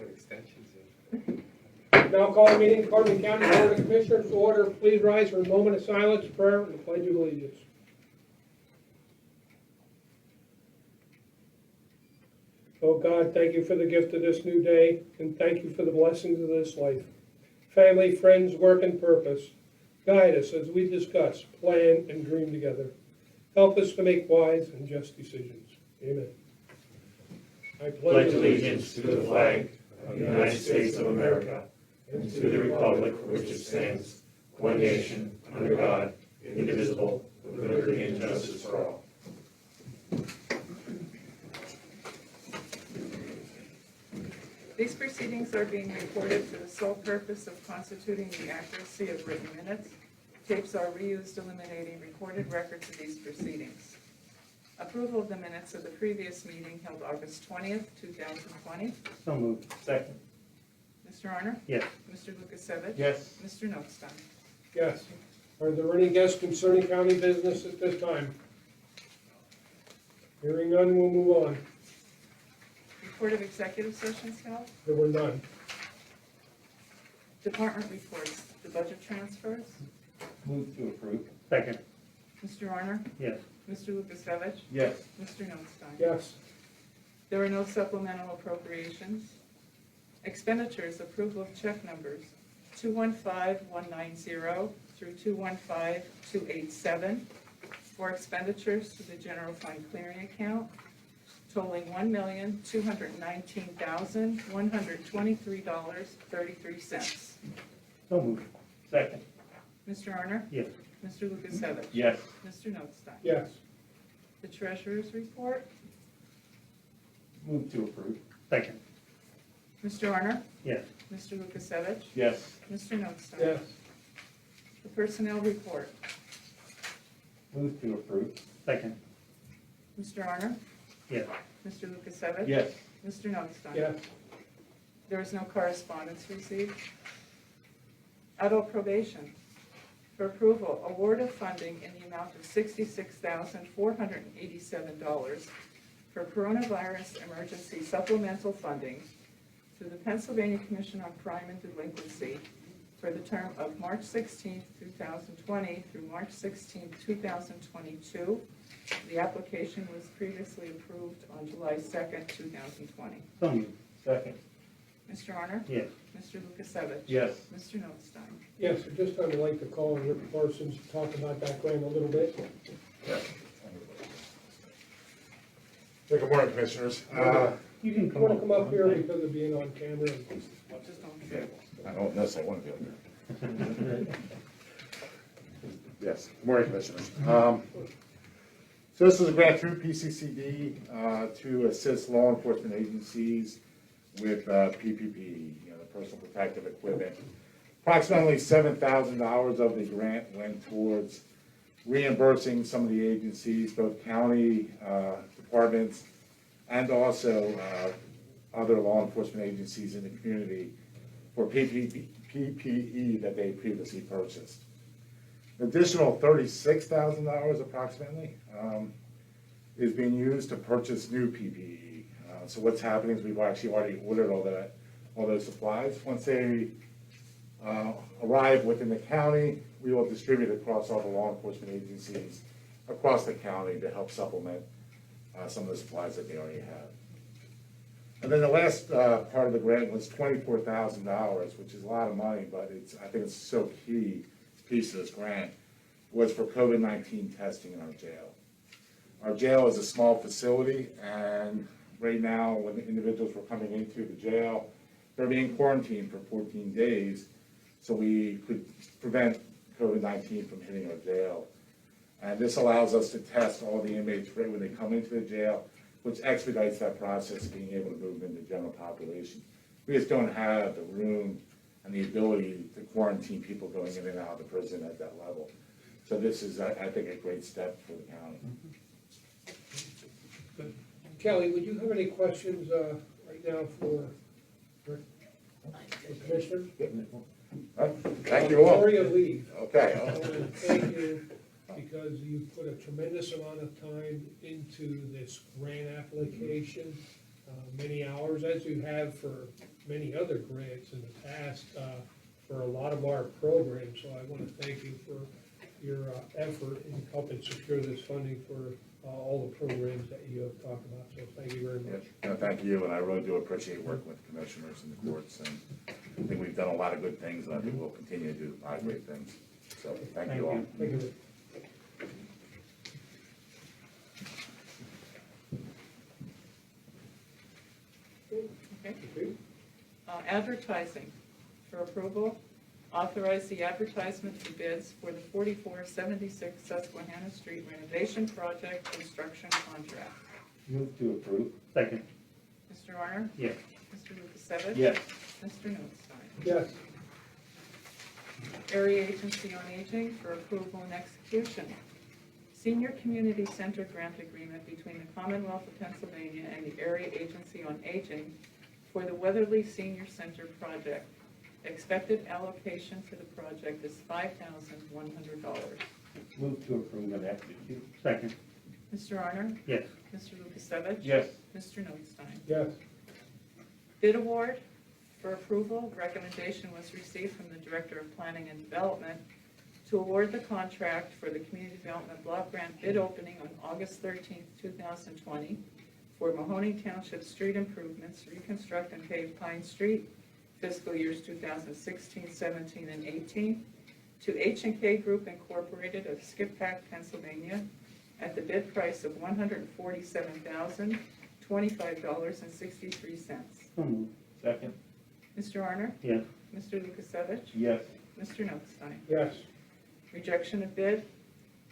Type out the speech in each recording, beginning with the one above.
put extensions in. Now call the meeting, Carbon County Board of Commissioners to order. Please rise for a moment of silence, prayer, and the Pledge of Allegiance. Oh God, thank you for the gift of this new day, and thank you for the blessings of this life. Family, friends, work, and purpose. Guide us as we discuss, plan, and dream together. Help us to make wise and just decisions. Amen. I pledge allegiance to the flag of the United States of America and to the republic for which it stands, one nation, under God, indivisible, with liberty and justice for all. These proceedings are being recorded for the sole purpose of constituting the accuracy of written minutes. Tapes are reused, eliminating recorded records of these proceedings. Approval of the minutes of the previous meeting held August 20th, 2020. So moved. Second. Mr. Arner? Yes. Mr. Lukasevich? Yes. Mr. Notstein? Yes. Are there any guests concerning county business at this time? Hearing none, we'll move on. Report of executive sessions held. There were none. Department reports. The budget transfers. Move to approve. Second. Mr. Arner? Yes. Mr. Lukasevich? Yes. Mr. Notstein? Yes. There are no supplemental appropriations. Expenditures, approval of check numbers 215190 through 215287 for expenditures to the general fund clearing account totaling $1,219,123.33. So moved. Second. Mr. Arner? Yes. Mr. Lukasevich? Yes. Mr. Notstein? Yes. The treasurer's report. Move to approve. Second. Mr. Arner? Yes. Mr. Lukasevich? Yes. Mr. Notstein? Yes. The personnel report. Move to approve. Second. Mr. Arner? Yes. Mr. Lukasevich? Yes. Mr. Notstein? Yes. There is no correspondence received. Adult probation. For approval, award of funding in the amount of $66,487 for coronavirus emergency supplemental funding through the Pennsylvania Commission on Crime and Delinquency for the term of March 16, 2020 through March 16, 2022. The application was previously approved on July 2nd, 2020. So moved. Second. Mr. Arner? Yes. Mr. Lukasevich? Yes. Mr. Notstein? Yes, at this time I'd like to call on Rick Parsons to talk about that grant a little bit. Good morning, Commissioners. You can You want to come up here because of being on camera? I don't necessarily want to be up here. Yes, good morning, Commissioners. So this is a grant through PCCD to assist law enforcement agencies with PPE, the personal protective equipment. Approximately $7,000 of the grant went towards reimbursing some of the agencies, both county departments and also other law enforcement agencies in the community for PPE that they previously purchased. An additional $36,000 approximately is being used to purchase new PPE. So what's happening is we've actually already ordered all those supplies. Once they arrive within the county, we will distribute across all the law enforcement agencies across the county to help supplement some of the supplies that they already have. And then the last part of the grant was $24,000, which is a lot of money, but I think it's so key piece of this grant, was for COVID-19 testing in our jail. Our jail is a small facility, and right now, when the individuals were coming into the jail, they're being quarantined for 14 days, so we could prevent COVID-19 from hitting our jail. And this allows us to test all the inmates right when they come into the jail, which expedites that process of being able to move into the general population. We just don't have the room and the ability to quarantine people going in and out of the prison at that level. So this is, I think, a great step for the county. Kelly, would you have any questions right now for the commissioners? Thank you all. Before you leave, I Okay. want to thank you because you put a tremendous amount of time into this grant application. many hours, as you have for many other grants in the past, for a lot of our programs. So I want to thank you for your effort in helping secure this funding for all the programs that you have talked about. So thank you very much. No, thank you, and I really do appreciate working with commissioners and the courts, and I think we've done a lot of good things, and I think we'll continue to do a lot of great things. So, thank you all. Thank you. Okay. Advertising for approval. Authorize the advertisement for bids for the 4476 Susquehanna Street renovation project construction contract. Move to approve. Second. Mr. Arner? Yes. Mr. Lukasevich? Yes. Mr. Notstein? Yes. Area Agency on Aging for approval and execution. Senior Community Center grant agreement between the Commonwealth of Pennsylvania and the Area Agency on Aging for the Weatherly Senior Center project. Expected allocation for the project is $5,100. Move to approve and execute. Second. Mr. Arner? Yes. Mr. Lukasevich? Yes. Mr. Notstein? Yes. Bid award for approval. Recommendation was received from the Director of Planning and Development to award the contract for the Community Development Block Grant bid opening on August 13th, 2020 for Mahoning Township street improvements, reconstruct and pave Pine Street, fiscal years 2016, 17, and 18, to H&K Group Incorporated of Skip Pack, Pennsylvania, at the bid price of $147,025.63. So moved. Second. Mr. Arner? Yes. Mr. Lukasevich? Yes. Mr. Notstein? Yes. Rejection of bid.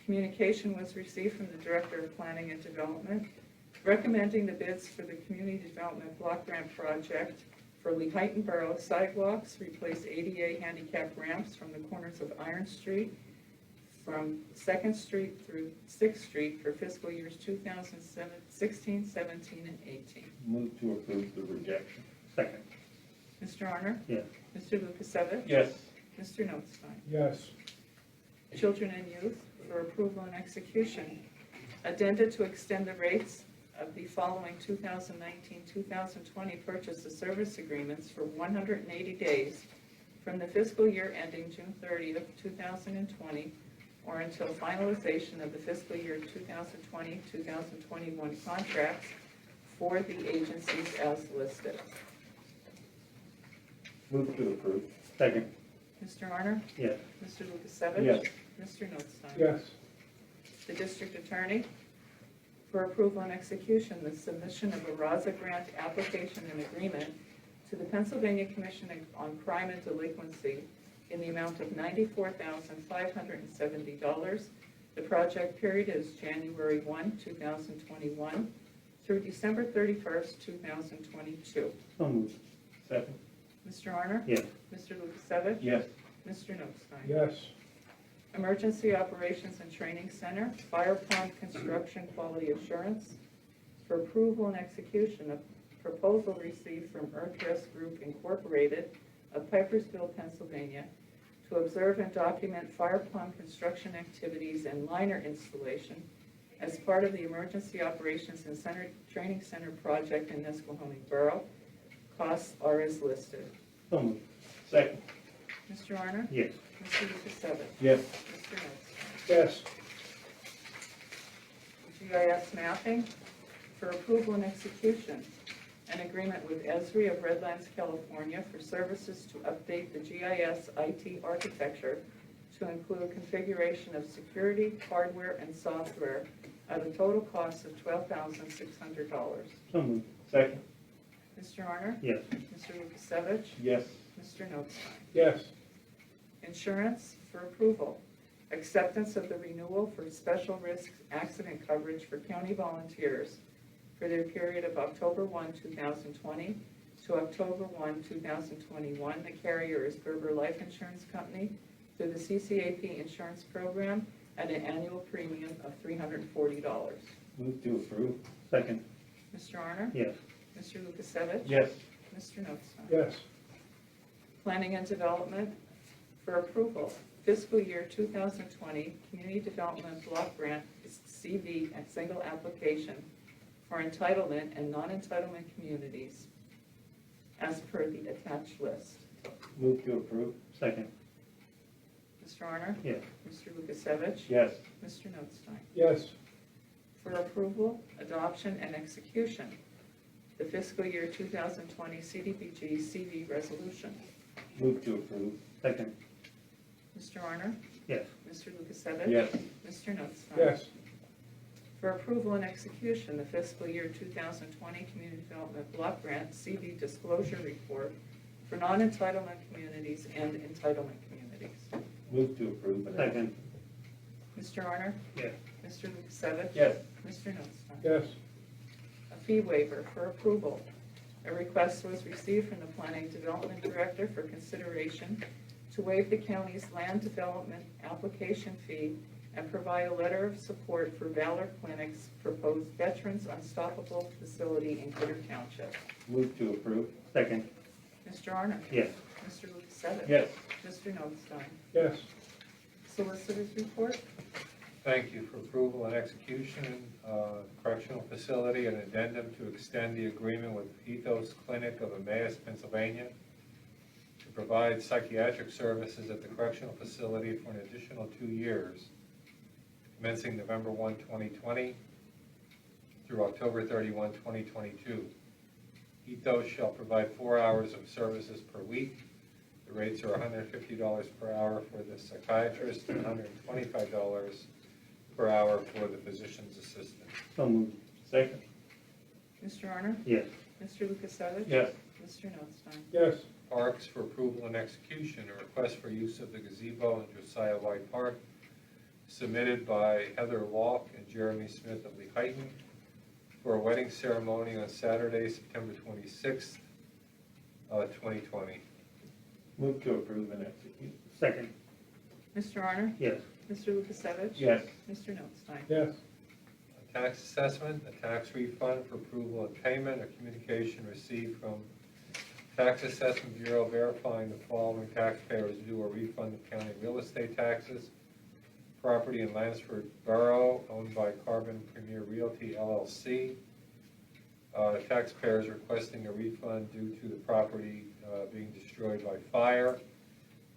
Communication was received from the Director of Planning and Development recommending the bids for the Community Development Block Grant Project for Lehighton Borough sidewalks, replace ADA handicap ramps from the corners of Iron Street from 2nd Street through 6th Street for fiscal years 2016, 17, and 18. Move to approve the rejection. Second. Mr. Arner? Yes. Mr. Lukasevich? Yes. Mr. Notstein? Yes. Children and Youth for approval and execution. Addenda to extend the rates of the following 2019-2020 purchase of service agreements for 180 days from the fiscal year ending June 30th, 2020, or until finalization of the fiscal year 2020-2021 contracts for the agencies as listed. Move to approve. Second. Mr. Arner? Yes. Mr. Lukasevich? Yes. Mr. Notstein? Yes. The District Attorney for approval and execution, the submission of a RAZA grant application and agreement to the Pennsylvania Commission on Crime and Delinquency in the amount of $94,570. The project period is January 1, 2021 through December 31st, 2022. So moved. Second. Mr. Arner? Yes. Mr. Lukasevich? Yes. Mr. Notstein? Yes. Emergency Operations and Training Center, Fire Pond Construction Quality Assurance, for approval and execution, a proposal received from Earth Rest Group Incorporated of Pipersville, Pennsylvania, to observe and document fire pond construction activities and liner installation as part of the Emergency Operations and Training Center project in Nesquehoning Borough. Costs are as listed. So moved. Second. Mr. Arner? Yes. Mr. Lukasevich? Yes. Mr. Notstein? Yes. GIS mapping for approval and execution. An agreement with Esri of Redlands, California for services to update the GIS IT architecture to include configuration of security, hardware, and software at a total cost of $12,600. So moved. Second. Mr. Arner? Yes. Mr. Lukasevich? Yes. Mr. Notstein? Yes. Insurance for approval. Acceptance of the renewal for special risk accident coverage for county volunteers for the period of October 1, 2020 to October 1, 2021. The carrier is Gerber Life Insurance Company through the CCAP insurance program at an annual premium of $340. Move to approve. Second. Mr. Arner? Yes. Mr. Lukasevich? Yes. Mr. Notstein? Yes. Planning and Development for approval. Fiscal year 2020 Community Development Block Grant CV and single application for entitlement and non-entitlement communities as per the attached list. Move to approve. Second. Mr. Honor? Yes. Mr. Lukasevich? Yes. Mr. Notstein? Yes. For approval, adoption, and execution, the fiscal year 2020 CDBG CV resolution. Move to approve. Second. Mr. Honor? Yes. Mr. Lukasevich? Yes. Mr. Notstein? Yes. For approval and execution, the fiscal year 2020 Community Development Block Grant CV disclosure report for non-entitlement communities and entitlement communities. Move to approve. Second. Mr. Honor? Yes. Mr. Lukasevich? Yes. Mr. Notstein? Yes. A fee waiver for approval. A request was received from the Planning Development Director for consideration to waive the county's land development application fee and provide a letter of support for Valor Clinic's proposed Veterans Unstoppable facility in Gooder Township. Move to approve. Second. Mr. Arner? Yes. Mr. Lukasevich? Yes. Mr. Notstein? Yes. Solicitors report? Thank you for approval and execution, correctional facility, an addendum to extend the agreement with Ethos Clinic of Emmaus, Pennsylvania, to provide psychiatric services at the correctional facility for an additional 2 years, commencing November 1, 2020 through October 31, 2022. Ethos shall provide 4 hours of services per week. The rates are $150 per hour for the psychiatrist and $125 per hour for the physician's assistant. So moved. Second. Mr. Arner? Yes. Mr. Lukasevich? Yes. Mr. Notstein? Yes. Parks for approval and execution, a request for use of the gazebo in Josiah White Park submitted by Heather Walk and Jeremy Smith of Lehighton for a wedding ceremony on Saturday, September 26th, 2020. Move to approve and execute. Second. Mr. Arner? Yes. Mr. Lukasevich? Yes. Mr. Notstein? Yes. A tax assessment, a tax refund for approval and payment, a communication received from Tax Assessment Bureau verifying the following taxpayers due a refund of county real estate taxes. Property in Lansford Borough owned by Carbon Premier Realty LLC. Taxpayers requesting a refund due to the property being destroyed by fire.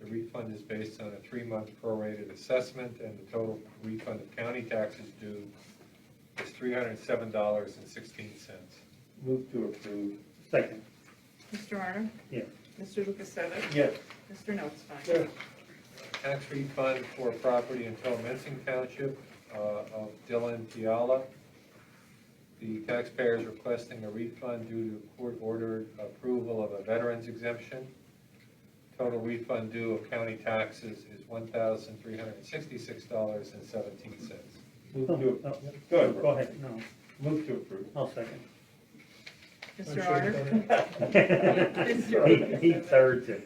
The refund is based on a 3-month prorated assessment, and the total refund of county taxes due is $307.16. Move to approve. Second. Mr. Arner? Yes. Mr. Lukasevich? Yes. Mr. Notstein? Yes. Tax refund for property in Telmensing Township of Dylan Fiala. The taxpayer is requesting a refund due to court-ordered approval of a veteran's exemption. Total refund due of county taxes is $1,366.17. Move to, Oh, go ahead. Go ahead. No. Move to approve. I'll second. Mr. I'm sure Arner? He thirds it.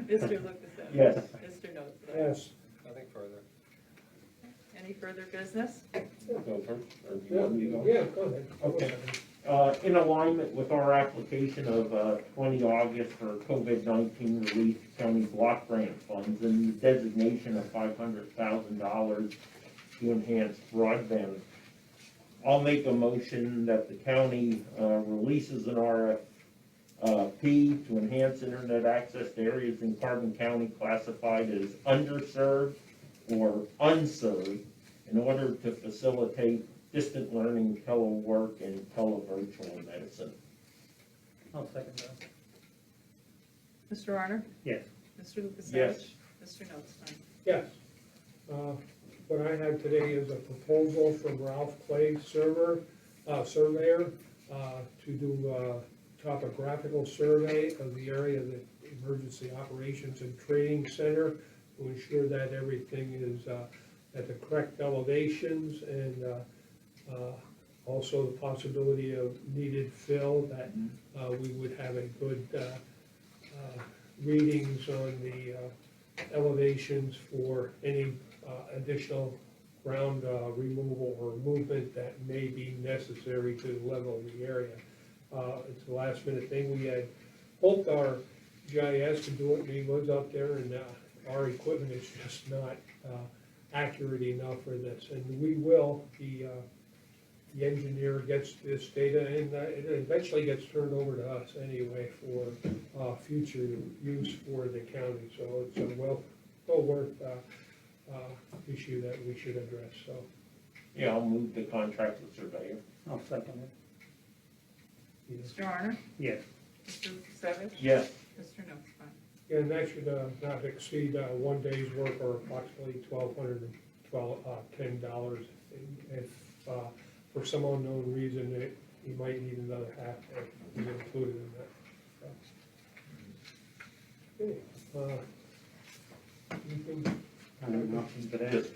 Mr. Lukasevich? Yes. Mr. Notstein? Yes. Nothing further. Any further business? Go first, or do you Yeah, want me to go? yeah, go ahead. Okay. In alignment with our application of 20 August for COVID-19 relief county block grant funds and the designation of $500,000 to enhance broadband, I'll make a motion that the county releases an RFP to enhance internet access to areas in Carbon County classified as underserved or unserved in order to facilitate distant learning, telework, and televirtual medicine. I'll second that. Mr. Arner? Yes. Mr. Lukasevich? Yes. Mr. Notstein? Yes. What I have today is a proposal from Ralph Clay surveyor, to do a topographical survey of the area of the Emergency Operations and Training Center to ensure that everything is at the correct elevations, and also the possibility of needed fill, that we would have a good readings on the elevations for any additional ground removal or movement that may be necessary to level the area. It's a last minute thing. We had hoped our GIS could do it, and he was up there, and our equipment is just not accurate enough for this. And we will be the engineer gets this data, and it eventually gets turned over to us anyway for future use for the county. So it's a well worth issue that we should address, so. Yeah, I'll move the contract with surveyor. I'll second it. Mr. Honor? Yes. Mr. Lukasevich? Yes. Mr. Notstein? And that should not exceed 1 day's work, or approximately $1,210. If for some unknown reason you might need another half day, be included in that. Okay. Anything? Nothing to add. Just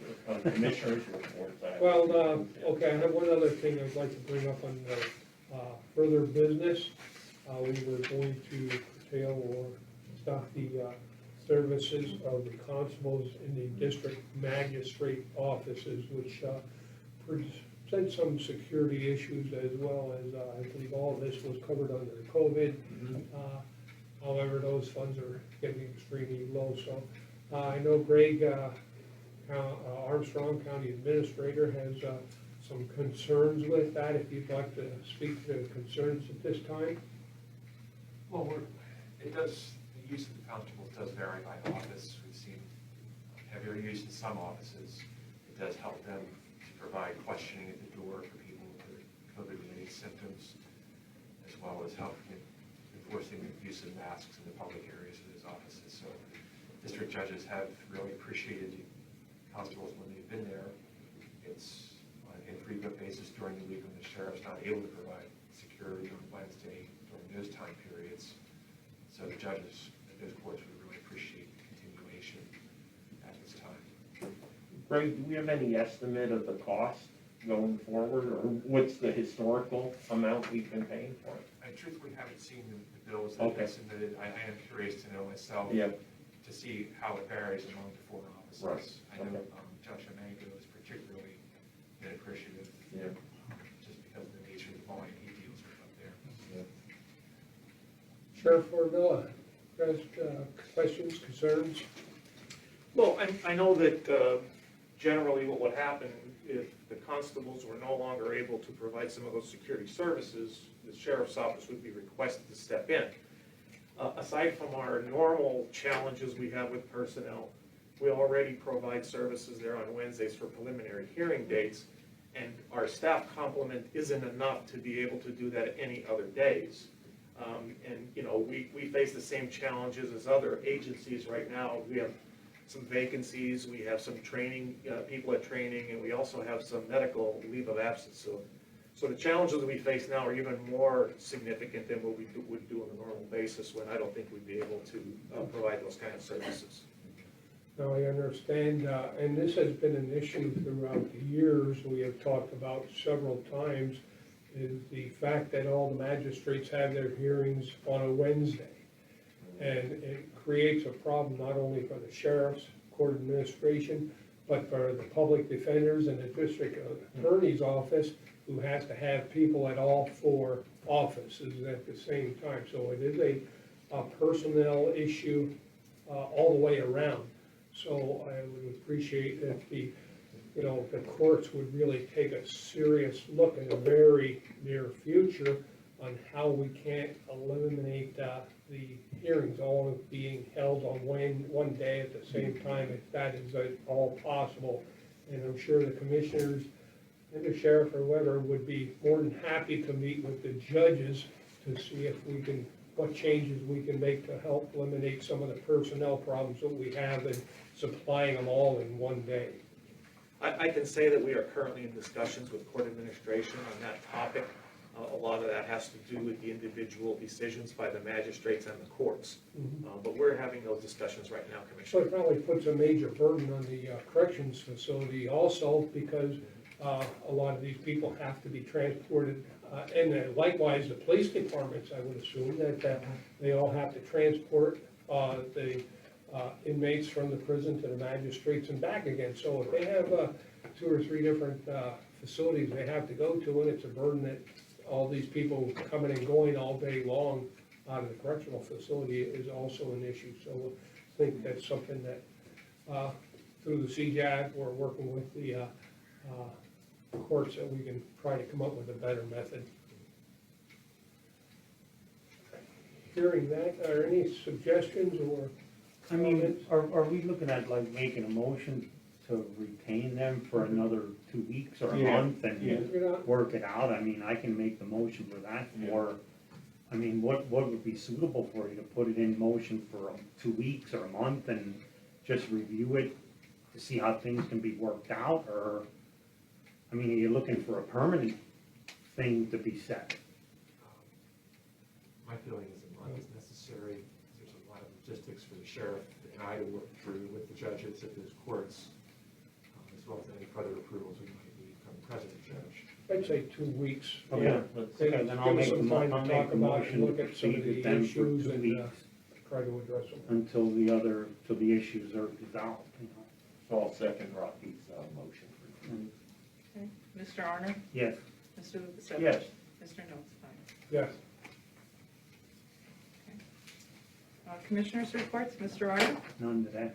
commissioners reports. Well, okay, I have one other thing I'd like to bring up on further business. We were going to curtail or stop the services of the constables in the district magistrate offices, which present some security issues, as well as, I believe all of this was covered under COVID. However, those funds are getting extremely low, so I know Greg Armstrong, County Administrator, has some concerns with that. If you'd like to speak to concerns at this time. Well, the use of the constables does vary by office. We've seen heavier use in some offices. It does help them to provide questioning at the door for people with COVID-related symptoms, as well as helping enforcing the use of masks in the public areas of those offices. So district judges have really appreciated the constables when they've been there. It's on an infrequent basis during the week when the sheriff's not able to provide security on Wednesday during those time periods. So the judges at those courts would really appreciate the continuation at this time. Greg, do we have any estimate of the cost going forward, or what's the historical amount we've been paying for it? I truthfully haven't seen the bills that have been submitted. I am curious to know myself Yeah. to see how it varies among the four offices. Right. I know Okay. Judge Amango is particularly appreciative, Yeah. just because of the nature of the volume he deals with up there. Sheriff Orvilla, questions, concerns? Well, I know that generally what would happen if the constables were no longer able to provide some of those security services, the sheriff's office would be requested to step in. Aside from our normal challenges we have with personnel, we already provide services there on Wednesdays for preliminary hearing dates, and our staff complement isn't enough to be able to do that any other days. And, you know, we face the same challenges as other agencies right now. We have some vacancies, we have some training, people at training, and we also have some medical leave of absence. So the challenges that we face now are even more significant than what we would do on a normal basis, when I don't think we'd be able to provide those kind of services. Now, I understand, and this has been an issue throughout the years, we have talked about several times, is the fact that all the magistrates have their hearings on a Wednesday. And it creates a problem not only for the sheriff's, court administration, but for the public defenders and the district attorney's office, who has to have people at all four offices at the same time. So it is a personnel issue all the way around. So I would appreciate if the courts would really take a serious look in the very near future on how we can't eliminate the hearings all being held on one day at the same time, if that is at all possible. And I'm sure the commissioners and the sheriff or whoever would be more than happy to meet with the judges to see if we can, what changes we can make to help eliminate some of the personnel problems that we have in supplying them all in one day. I can say that we are currently in discussions with court administration on that topic. A lot of that has to do with the individual decisions by the magistrates and the courts. But we're having those discussions right now, So Commissioner. it probably puts a major burden on the corrections facility also, because a lot of these people have to be transported. And likewise, the police departments, I would assume, that they all have to transport the inmates from the prison to the magistrates and back again. So if they have 2 or 3 different facilities they have to go to, and it's a burden that all these people coming and going all day long out of the correctional facility is also an issue. So I think that's something that through the CJAC, we're working with the courts that we can try to come up with a better method. Hearing that, are there any suggestions or I mean, comments? are we looking at like making a motion to retain them for another 2 weeks or a Yeah, month and You're not- work it out? I mean, I can make the motion for that for, I mean, what would be suitable for you to put it in motion for 2 weeks or a month and just review it to see how things can be worked out? Or, I mean, are you looking for a permanent thing to be set? My feeling is a month is necessary. There's a lot of logistics for the sheriff and I to work through with the judges at those courts, as well as any further approvals we might need from the president judge. I'd say 2 weeks. Okay, Then then I'll give us make some time I'll to make talk the about it, motion look to at some of proceed the with them for issues 2 and weeks try to address them. until the issues are resolved, you know. So I'll second Rocky's motion. And- Okay. Mr. Arner? Yes, Mr. Lukasevich? Yes. Mr. Notstein? Yes. Commissioners' reports, Mr. Arner? none today.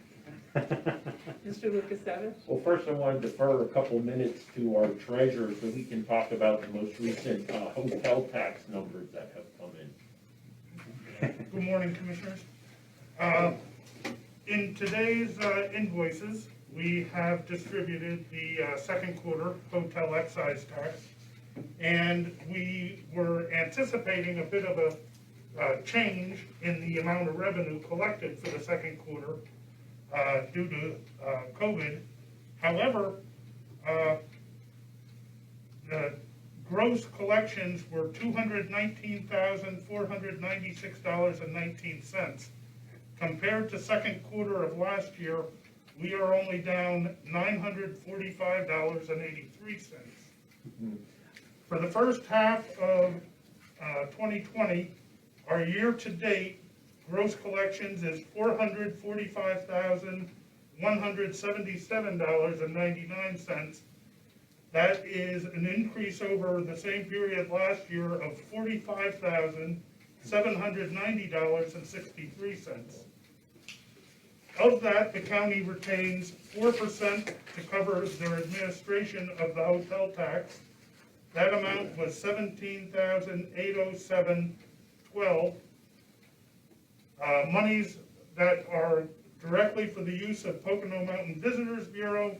Mr. Lukasevich? Well, first I want to defer a couple minutes to our treasurer so we can talk about the most recent hotel tax numbers that have come in. Good morning, Commissioners. In today's invoices, we have distributed the second quarter hotel excise tax, and we were anticipating a bit of a change in the amount of revenue collected for the second quarter due to COVID. However, the gross collections were $219,496.19. Compared to second quarter of last year, we are only down $945.83. For the first half of 2020, our year-to-date gross collections is $445,177.99. That is an increase over the same period last year of $45,790.63. Of that, the county retains 4% to cover their administration of the hotel tax. That amount was $17,807.12. Monies that are directly for the use of Pocono Mountain Visitors Bureau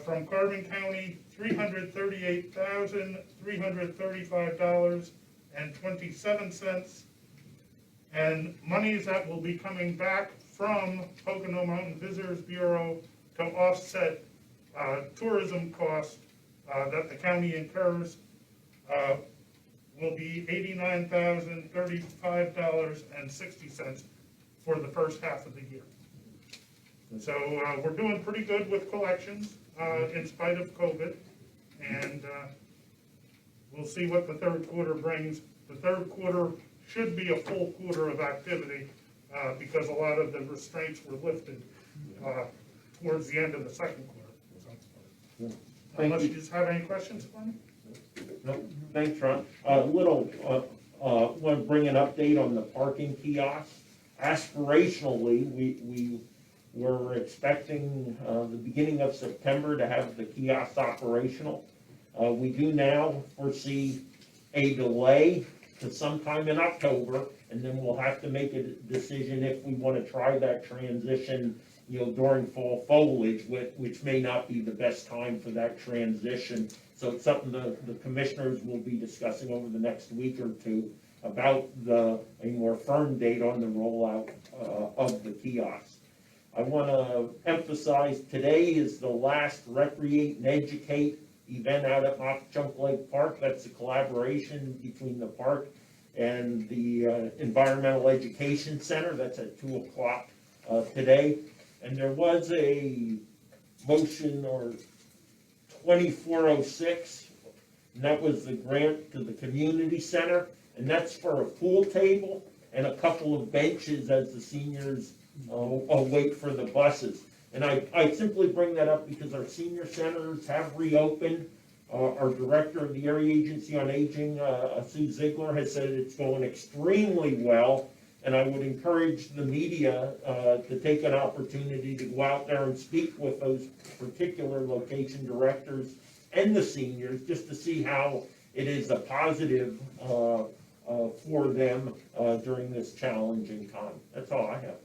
from Carbon County, $338,335.27. And monies that will be coming back from Pocono Mountain Visitors Bureau to offset tourism costs that the county incurs will be $89,035.60 for the first half of the year. So we're doing pretty good with collections in spite of COVID, and we'll see what the third quarter brings. The third quarter should be a full quarter of activity because a lot of the restraints were lifted towards the end of the second quarter. Unless you just have any questions for me? No, thanks, Ron. Want to bring an update on the parking kiosks. Aspirationally, we were expecting the beginning of September to have the kiosks operational. We do now foresee a delay to sometime in October, and then we'll have to make a decision if we want to try that transition, during fall foliage, which may not be the best time for that transition. So it's something the commissioners will be discussing over the next week or two about a more firm date on the rollout of the kiosks. I want to emphasize today is the last Recreate and Educate event out at Mock Chunk Lake Park. That's a collaboration between the park and the Environmental Education Center. That's at 2 o'clock today. And there was a motion or 2406, and that was the grant to the community center, and that's for a pool table and a couple of benches as the seniors wait for the buses. And I simply bring that up because our senior centers have reopened. Our director of the Area Agency on Aging, Sue Ziegler, has said it's going extremely well. And I would encourage the media to take an opportunity to go out there and speak with those particular location directors and the seniors, just to see how it is a positive for them during this challenging time. That's all I have.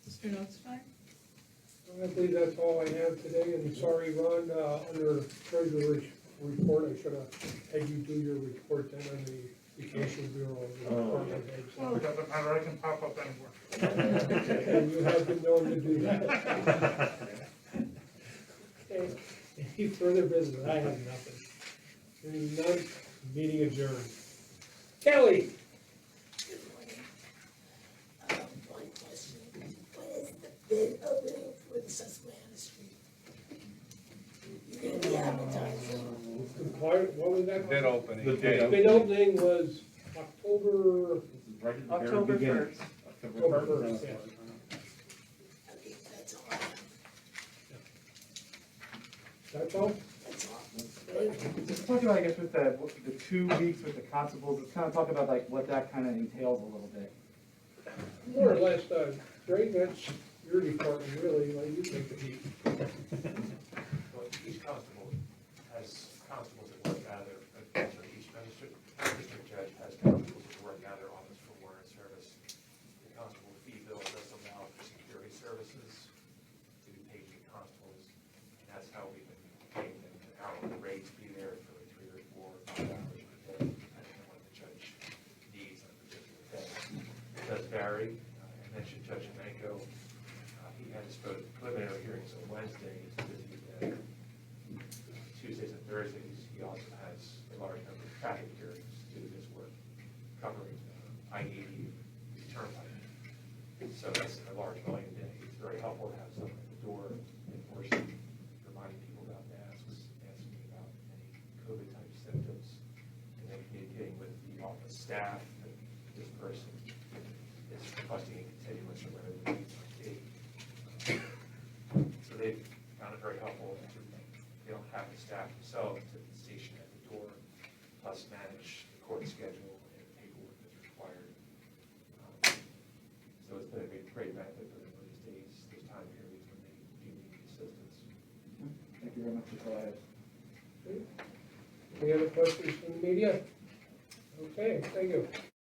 Mr. Notstein? I believe that's all I have today, and sorry, Ron, under treasurer's report, I should have had you do your report then on the vacation bureau. Department heads. It doesn't matter, I can pop up anywhere. And you have been known to do that. Okay. Any further business? I have nothing. Hearing none, meeting adjourned. Kelly? One question, what is the bid opening for the Susquehanna Street? You're gonna be advertising. What was that? Bid opening The date. Bid opening was October, This is right at the very October beginning. 1st. October 1st, yeah. Okay, that's all I have, That's all? that's all. Just talk about, I guess, with the 2 weeks with the constables, let's kind of talk about like what that kind of entails a little bit. More or less, Ray, that's your department, really, like you take the heat. Well, each constable has constables that work out of their, so each district judge has constables that work out of their office for warrant service. The constable fee bill does allow for security services to be paid to the constables, and that's how we've been paying them the hourly rates, be there for 3 or 4 or 5 hours per day, depending on what the judge needs on a particular day. It does vary. I mentioned Judge Emenko. He had his preliminary hearings on Wednesday. It's a busy day. Tuesdays and Thursdays, he also has a large number of traffic hearings due to his work covering I-80 Turnpike. So that's a large volume day. It's very helpful to have someone at the door enforcing, reminding people about masks, asking about any COVID-type symptoms, and then communicating with the office staff that this person is requesting a continuance or whatever the needs might be. So they've found it very helpful to, they don't have the staff themselves to be stationed at the door, plus manage the court schedule and the paperwork that's required. So it's been a great benefit for them these days, those time periods when they do need assistance. Thank you very much for all I have. Any other questions from the media? Okay, thank you.